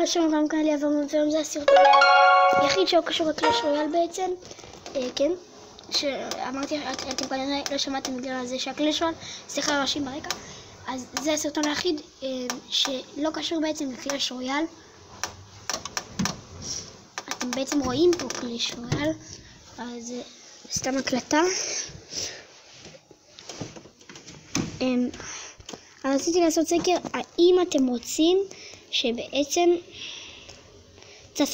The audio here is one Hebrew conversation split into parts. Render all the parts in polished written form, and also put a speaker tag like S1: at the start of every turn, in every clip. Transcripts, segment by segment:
S1: שלום, גם כאן לי אברהם, והיום זה הסרטון היחיד שהוא קשור לקלאש רויאל בעצם. כן, שאמרתי, אתם כנראה לא שמעתם בגלל זה שהקלאש רויאל, סליחה ראשים ברקע, אז זה הסרטון היחיד שלא קשור בעצם לקלאש רויאל. אתם בעצם רואים פה קלאש רויאל, אז סתם הקלטה. רציתי לעשות סקר, האם אתם רוצים שבעצם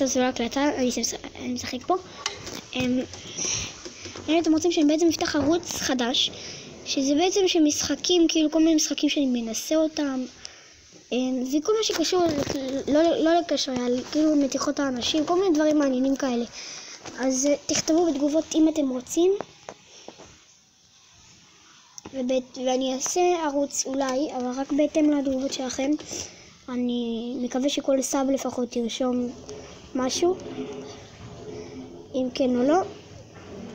S1: זה לא הקלטה, אני משחק פה, האם אתם רוצים שאני בעצם אפתח ערוץ חדש, שזה בעצם שמשחקים, כאילו כל מיני משחקים שאני מנסה אותם, וכל מה שקשור, לא לקשר, כאילו מתיחות האנשים, כל מיני דברים מעניינים כאלה. אז תכתבו בתגובות אם אתם רוצים, ואני אעשה ערוץ אולי, אבל רק בהתאם לתגובות שלכם. אני מקווה שכל סאב לפחות ירשום משהו, אם כן או לא.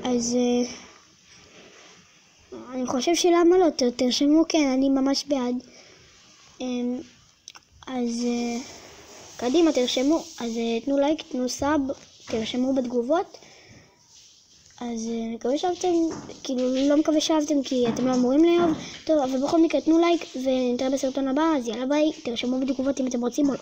S1: אז אני חושב שלמה לא, תרשמו כן, אני ממש בעד. אז קדימה, תרשמו, אז תנו לייק, תנו סאב, תרשמו בתגובות. אז מקווה שאהבתם, כאילו לא מקווה שאהבתם כי אתם לא אמורים לאהוב, טוב, אבל בכל מקרה תנו לייק ונתראה בסרטון הבא. אז יאללה ביי, תרשמו בתגובות אם אתם רוצים או לא.